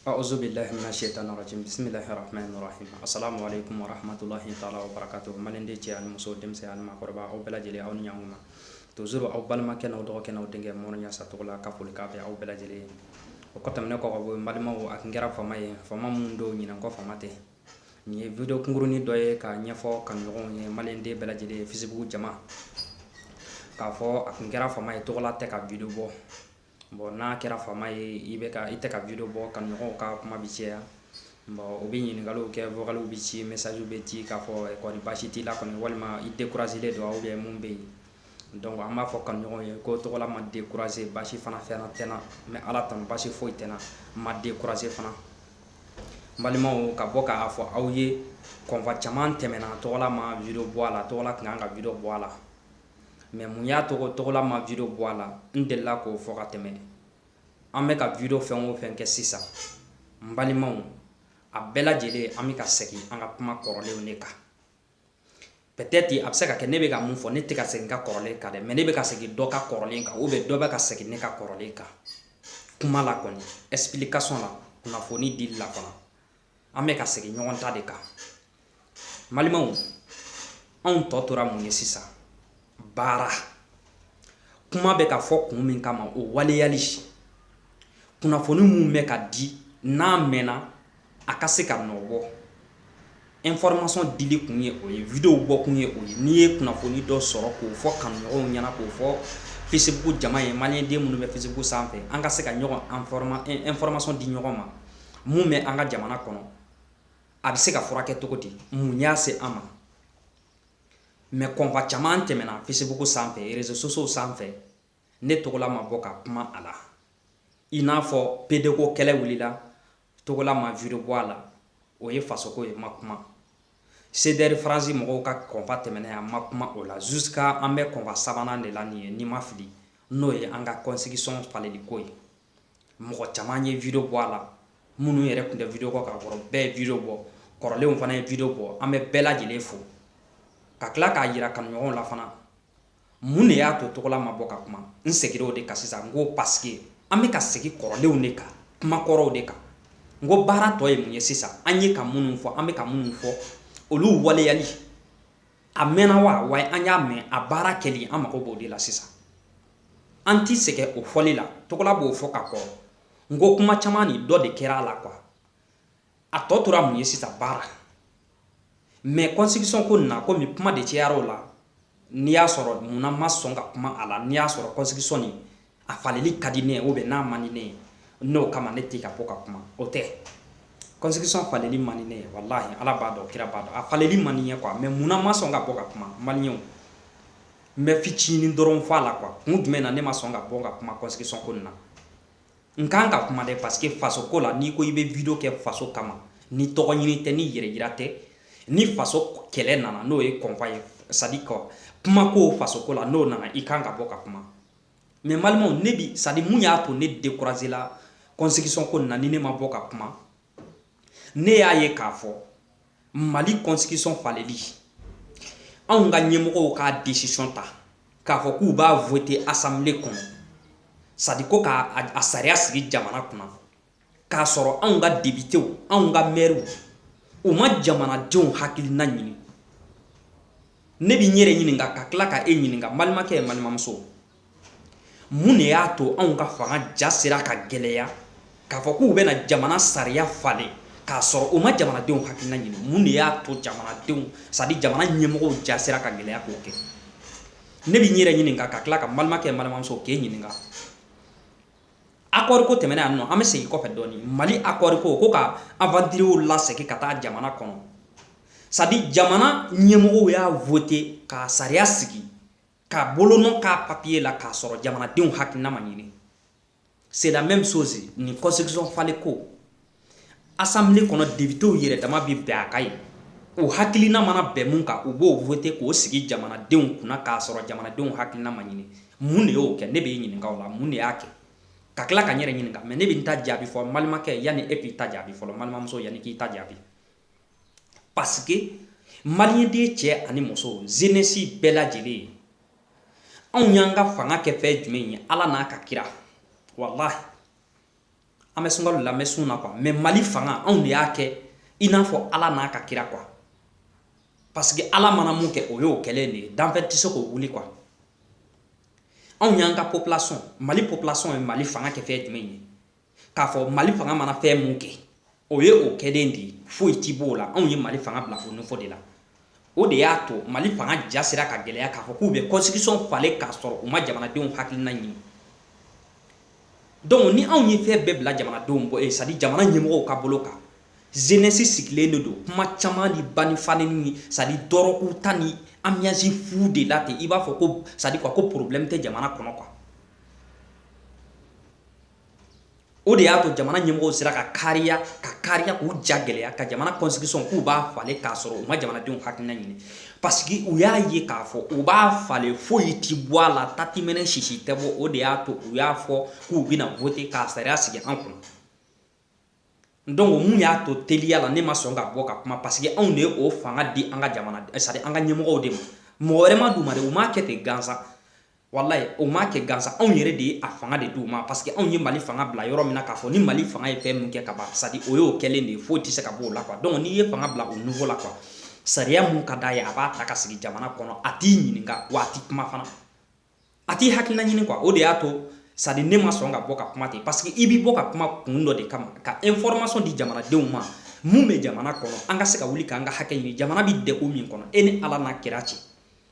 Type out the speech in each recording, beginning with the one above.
أعوذ بالله من الشيطان الرجيم بسم الله الرحمن الرحيم السلام عليكم ورحمة الله تعالى وبركاته مالندي تي ان مسو دم سي ان ماكوربا او بلا جلي او نياوما توزرو او بالما كن او دوكن او دنگه مون نيا ساتولا كافول كافي او بلا جلي o kotam ne ko ko malima o ak ngera fama mundo nyina ko famate ni video kunguruni doye ka nyafo kan yo ni malende bela jele facebook jama ka fo ak ngera famaye to la te ka video bo na kera famaye ibe ka ite ka video bo kan yo ka kuma bichea bo obi ni ngalo ke vocal bichi message beti ka fo ko ni bashiti la ko ni walma i décourager les do ou bien mumbe donc amma fo kan ñogo ye ko to la ma décourager bashi fana fena tena mais ala tan bashi fo tena ma décourager fana malima o ka boka afo awye kon va chaman temena to la ma video boala to la kanga video boala mais munya to la ma video boala ndella ko fo ka teme amme ka video fen o fen ke sisa malima o a bela jele amika seki anga kuma korole o neka peut-être a se ka ke ne be ka mun fɔ ne tɛ ka segin ka kɔrɔlen ka dɛ mais ne be ka segin dɔ ka kɔrɔlen kan ou bien dɔ bɛ ka segin ne ka kɔrɔlen kan kuma la kɔni explication la kunnafoni dili la fana an bɛ ka segin ɲɔgɔn ta de kan malimaw anw tɔ tora mun ye sisan baara kuma bɛ ka fɔ kun min kama o waleyali kunnafoni mun bɛ ka di n'a mɛnna a ka se ka nɔbɔ information dili kun ye o ye video bɔ kun ye o ye ni ye kunnafoni dɔ sɔrɔ k'o fɔ kanuɲɔgɔnw ɲɛna k'o fɔ facebook jama ye maliyɛn den minnu bɛ facebook sanfɛ an ka se ka ɲɔgɔn information di ɲɔgɔn ma mun bɛ an ka jamana kɔnɔ a bɛ se ka furakɛ cogo di mun y'a se an ma mais kɔnfa caman tɛmɛna facebook sanfɛ réseaux sociaux sanfɛ ne tɔgɔla ma bɔ ka kuma a la i n'a fɔ pedeko kɛlɛ wulila tɔgɔla ma video bɔ a la o ye fasoko ye ma kuma CDR phrase mɔgɔw ka kɔnfa tɛmɛna a ma kuma o la jusqu'à an bɛ kɔnfa sabanan de la nin ye ni ma fili n'o ye an ka constitution faleli ko ye mɔgɔ caman ye video bɔ a la minnu yɛrɛ tun tɛ video kɔ ka kɔrɔ bɛɛ ye video bɔ kɔrɔlenw fana ye video bɔ an bɛ bɛɛ lajɛlen fo ka tila k'a yira kanuɲɔgɔnw la fana mun de y'a to tɔgɔla ma bɔ ka kuma n seginna o de kan sisan n ko parce que an bɛ ka segin kɔrɔlenw de kan kuma kɔrɔw de kan n ko baara tɔ ye mun ye sisan an ye ka minnu fɔ an bɛ ka minnu fɔ olu waleyali a mɛnna wa an y'a mɛn a baara kɛli an mago b'o de la sisan an ti sɛgɛn o fɔli la tɔgɔla b'o fɔ ka kɔrɔ n ko kuma caman ni dɔ de kɛra a la quoi a tɔ tora mun ye sisan baara mais constitution ko na komi kuma de cayara o la n'i y'a sɔrɔ munna ma sɔn ka kuma a la n'i y'a sɔrɔ constitution ni a faleli ka di ne ye ou bien n'a man di ne ye n'o kama ne tɛ ka bɔ ka kuma o tɛ constitution faleli man di ne ye wallahi ala b'a dɔn kira b'a dɔn a faleli man di n ye quoi mais munna ma sɔn ka bɔ ka kuma maliyɛnw n bɛ fitinin dɔrɔn fɔ a la quoi kun jumɛn na ne ma sɔn ka bɔ ka kuma constitution ko nin na n kan ka kuma dɛ parce que faso ko la n'i ko i bɛ video kɛ faso kama ni tɔgɔ ɲini tɛ ni yɛrɛ yira tɛ ni faso kɛlɛ nana n'o ye kɔnfa ye c'est à dire que kuma ko faso ko la n'o nana i kan ka bɔ ka kuma mais maliyɛnw ne bi c'est à dire mun y'a to ne décourager la constitution ko nin na ni ne ma bɔ ka kuma ne y'a ye k'a fɔ mali constitution faleli anw ka ɲɛmɔgɔw ka décision ta k'a fɔ k'u b'a voter assemblée kɔnɔ c'est à dire ko k'a sariya sigi jamana kunna k'a sɔrɔ anw ka députéw anw ka maires u ma jamanadenw hakilina ɲini ne bi n yɛrɛ ɲininka ka tila ka e ɲininka balimakɛ ye balimamuso mun de y'a to anw ka fanga ja sera ka gɛlɛya k'a fɔ k'u bɛna jamana sariya falen k'a sɔrɔ u ma jamanadenw hakilina ɲini mun de y'a to jamanadenw c'est à dire jamana ɲɛmɔgɔw ja sera ka gɛlɛya k'o kɛ ne bi n yɛrɛ ɲininka ka tila ka balimakɛ ye balimamuso k'e ɲininka accord ko tɛmɛna yan nɔ an bɛ segin kɔfɛ dɔɔni mali accord ko ka aventurew lasegin ka taa jamana kɔnɔ c'est à dire jamana ɲɛmɔgɔw y'a voter ka sariya sigi ka bolonɔ k'a papier la k'a sɔrɔ jamanadenw hakilina ma ɲini c'est la même chose ni constitution falen ko assemblée kɔnɔ députéw yɛrɛ dama bi bɛn a kan ye o hakilina mana bɛn mun kan u b'o voter k'o sigi jamanadenw kunna k'a sɔrɔ jamanadenw hakilina ma ɲini mun de y'o kɛ ne bɛ ɲininka o la mun de y'a kɛ ka tila ka n yɛrɛ ɲininka mais ne bɛ n ta jaabi fɔ balimakɛ yanni e k'i ta jaabi fɔlɔ balimamuso yanni k'i ta jaabi parce que maliyɛnden cɛ ani muso jeunesse bɛɛ lajɛlen anw y'an ka fanga kɛ fɛn jumɛn ye ala n'a ka kira wallahi an bɛ sunkalo la an bɛ sun na quoi mais Mali fanga anw de y'a kɛ i n'a fɔ Ala n'a ka kira quoi parce que Ala mana mun kɛ o y'o kɛlen de ye danfɛn tɛ se k'o wuli quoi anw y'an ka population Mali population ye Mali fanga kɛ fɛn jumɛn ye k'a fɔ Mali fanga mana fɛn mun kɛ o ye o kɛlen de ye foyi ti b'o la anw ye Mali fanga bila o niveau de la o de y'a to Mali fanga ja sera ka gɛlɛya k'a fɔ k'u bɛ constitution falen k'a sɔrɔ u ma jamanadenw hakilina ɲini donc ni anw ye fɛn bɛɛ bila jamanadenw c'est à dire jamana ɲɛmɔgɔw ka bolo kan jeunesse sigilen de don kuma caman ni bani faneni ni c'est à dire dɔrɔku ta ni ambiance fu de la ten i b'a fɔ ko c'est à dire quoi ko problème tɛ jamana kɔnɔ quoi o de y'a to jamana ɲɛmɔgɔw sera ka kariya k'u ja gɛlɛya ka jamana constitution k'u b'a falen k'a sɔrɔ u ma jamanadenw hakilina ɲini parce que u y'a ye k'a fɔ u b'a falen foyi ti bɔ a la tatimɛnɛ sisi tɛ bɔ o de y'a to u y'a fɔ k'u bɛna voter k'a sariya sigi an kunna donc mun y'a to teliya la ne ma sɔn ka bɔ ka kuma parce que anw de ye o fanga di an ka jamana c'est à dire an ka ɲɛmɔgɔw de ma mɔgɔ wɛrɛ ma d'u ma de u m'a kɛ ten gansan wallahi o m'a kɛ gansan anw yɛrɛ de ye a fanga de d'u ma parce que anw ye Mali fanga bila yɔrɔ min na k'a fɔ ni Mali fanga ye fɛn min kɛ ka ban c'est à dire o y'o kɛlen de ye foyi tɛ se ka bɔ o la quoi donc n'i ye fanga bila o niveau la quoi sariya mun ka d'a ye a b'a ta ka sigi jamana kɔnɔ a t'i ɲininka wa a t'i kuma fana a t'i hakilina ɲini quoi o de y'a to c'est à dire ne ma sɔn ka bɔ ka kuma ten parce que i b'i bɔ ka kuma kun dɔ de kama ka information di jamanadenw ma mun bɛ jamana kɔnɔ an ka se ka wuli k'an ka hakɛ ɲini jamana bɛ degun min kɔnɔ e ni Ala n'a kira cɛ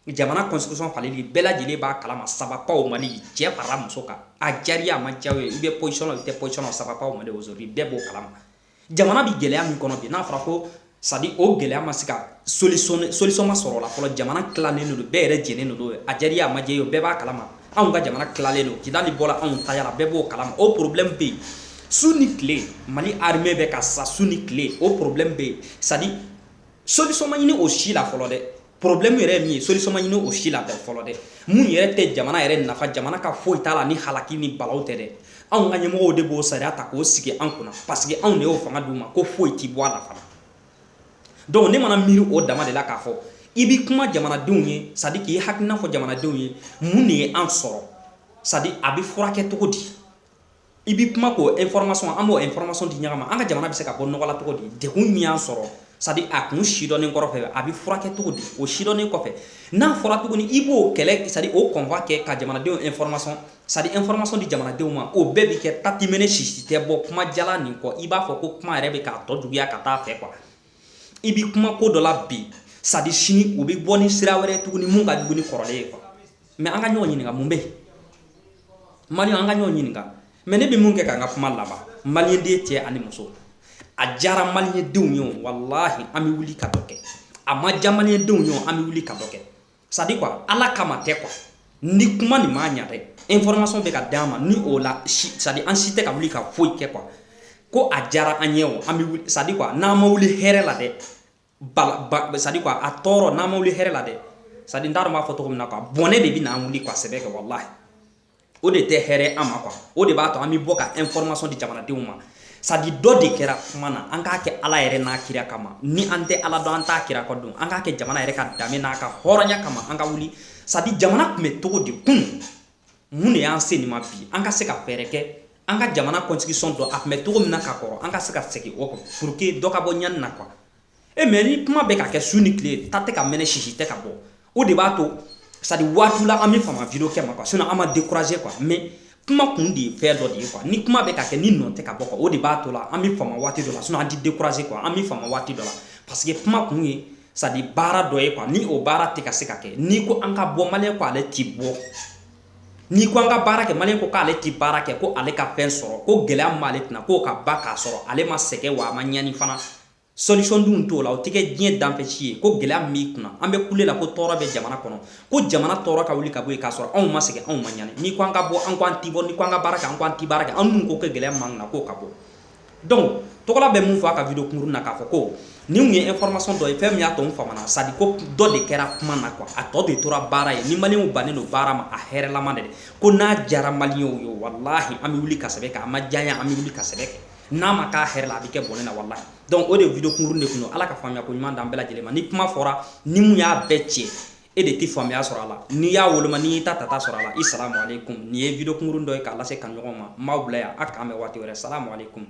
jamana constitution faleli bɛɛ lajɛlen b'a kalama sabapaw Mali cɛ fara muso kan a jariya a ma diya o ye i bɛ position la i tɛ position la sabapaw Mali aujourd'hui bɛɛ b'o kalama jamana bɛ gɛlɛya min kɔnɔ bi n'a fɔra ko c'est à dire o gɛlɛya ma se ka solution ma sɔrɔ o la fɔlɔ jamana tilalen don bɛɛ yɛrɛ jɛnen don a jariya a ma diya o bɛɛ b'a kalama anw ka jamana tilalen don kidali bɔra anw ta yala bɛɛ b'o kalama o problème bɛ yen su ni tile Mali armée bɛ ka sa su ni tile o problème bɛ yen c'est à dire solution ma ɲini o si la fɔlɔ dɛ problème yɛrɛ ye min ye solution ma ɲini o si la fɔlɔ dɛ mun yɛrɛ tɛ jamana yɛrɛ nafa jamana ka foyi t'a la ni halaki ni balaw tɛ dɛ anw ka ɲɛmɔgɔw de b'o sariya ta k'o sigi an kunna parce que anw de y'o fanga d'u ma ko foyi ti bɔ a la fana donc ne mana miiri o dama de la k'a fɔ i bi kuma jamanadenw ye c'est à dire k'i hakilina fɔ jamanadenw ye mun de ye an sɔrɔ c'est à dire a bɛ furakɛ cogo di i bi kuma k'o information an b'o information di ɲɔgɔn ma an ka jamana bɛ se ka bɔ nɔgɔ la cogo di degun min y'an sɔrɔ c'est à dire a kun sidɔnnen kɔfɛ a bɛ furakɛ cogo di o sidɔnnen kɔfɛ n'a fɔra tuguni i b'o kɛlɛ c'est à dire o convoi kɛ ka jamanadenw information c'est à dire information di jamanadenw ma o bɛɛ bɛ kɛ tatimɛnɛ sisi tɛ bɔ kuma jala nin kɔ i b'a fɔ ko kuma yɛrɛ bɛ k'a tɔ juguya ka taa fɛ quoi i bi kuma ko dɔ la bi c'est à dire sini o bɛ bɔ ni sira wɛrɛ tuguni mun ka jugu ni kɔrɔlen ye quoi mais an ka ɲɔgɔn ɲininka mun bɛ yen Maliyɛn an ka ɲɔgɔn ɲininka mais ne bɛ mun kɛ k'an ka kuma laban Maliyɛn den cɛ ani muso a diyara Maliyɛn denw ye wallahi an bɛ wuli ka dɔ kɛ a ma diya Maliyɛn denw ye an bɛ wuli ka dɔ kɛ c'est à dire quoi Ala kama tɛ quoi ni kuma nin ma ɲa dɛ information bɛ ka d'an ma ni o la c'est à dire an si tɛ ka wuli ka foyi kɛ quoi ko a diyara an ye o an bɛ wuli c'est à dire quoi n'an ma wuli hɛrɛ la dɛ c'est à dire quoi a tɔɔrɔ n'an ma wuli hɛrɛ la dɛ c'est à dire n t'a dɔn n b'a fɔ cogo min na quoi bɔnɛ de bɛ n'an wuli quoi sɛbɛ kɛ wallahi o de tɛ hɛrɛ an ma quoi o de b'a to an bɛ bɔ ka information di jamanadenw ma c'est à dire dɔ de kɛra kuma na an k'a kɛ Ala yɛrɛ n'a kira kama ni an tɛ Ala dɔn an t'a kira kɔ dɔn an k'a kɛ jamana yɛrɛ ka danbe n'a ka hɔrɔnya kama an ka wuli c'est à dire jamana tun bɛ cogo di kun mun de y'an se nin ma bi an ka se ka fɛɛrɛ kɛ an ka jamana constitution dɔ a tun bɛ cogo min na ka kɔrɔ an ka se ka segin o kɔ pour que dɔ ka bɔ ɲani na quoi mais ni kuma bɛ ka kɛ su ni tile ta tɛ ka mɛnɛ sisi tɛ ka bɔ o de b'a to c'est à dire waati la an bɛ fama video kɛ ma quoi sinon an ma décourager quoi mais kuma kun de ye fɛn dɔ de ye quoi ni kuma bɛ ka kɛ ni nɔ tɛ ka bɔ quoi o de b'a to la an bɛ fama waati dɔ la sinon an tɛ décourager quoi an bɛ fama waati dɔ la parce que kuma kun ye c'est à dire baara dɔ ye quoi ni o baara tɛ ka se ka kɛ n'i ko an ka bɔ Maliyɛn ko ale t'i bɔ n'i ko an ka baara kɛ Maliyɛn ko k'ale t'i baara kɛ ko ale ka fɛn sɔrɔ ko gɛlɛya min b'ale kunna k'o ka ba k'a sɔrɔ ale ma sɛgɛn wa a ma ɲani fana solution dun t'o la o tɛ kɛ diɲɛ danfɛ si ye ko gɛlɛya min b'i kunna an bɛ kule la ko tɔɔrɔ bɛ jamana kɔnɔ ko jamana tɔɔrɔ ka wuli ka bɔ yen k'a sɔrɔ anw ma sɛgɛn anw ma ɲani n'i ko an ka bɔ an ko an t'i bɔ n'i ko an ka baara kɛ an ko an t'i baara kɛ an dun ko kɛ gɛlɛya min b'an kunna k'o ka bɔ donc Tɔgɔla bɛ mun fɔ a ka video kunkurun na k'a fɔ ko ni mun ye information dɔ ye fɛn min y'a to n famana c'est à dire ko dɔ de kɛra kuma na quoi a tɔ de tora baara ye ni Maliyɛnw bannen don baara ma a hɛrɛlama de ko n'a diyara Maliyɛnw ye wallahi an bɛ wuli ka sɛbɛn kɛ a ma diya n ye an bɛ wuli ka sɛbɛn kɛ n'a ma k'a hɛrɛ la a bɛ kɛ bɔnɛ na wallahi donc o de video kunkurun de kun don Ala ka faamuya ko ɲuman d'an bɛɛ lajɛlen ma ni kuma fɔra ni mun y'a bɛɛ tiɲɛ e de ti faamuya sɔrɔ a la n'i y'a woloma n'i y'i ta tata sɔrɔ a la i salamu aleykum nin ye video kunkurun dɔ ye k'a lase kan ɲɔgɔn ma n b'aw bila yan a k'an bɛn waati wɛrɛ salamu aleykum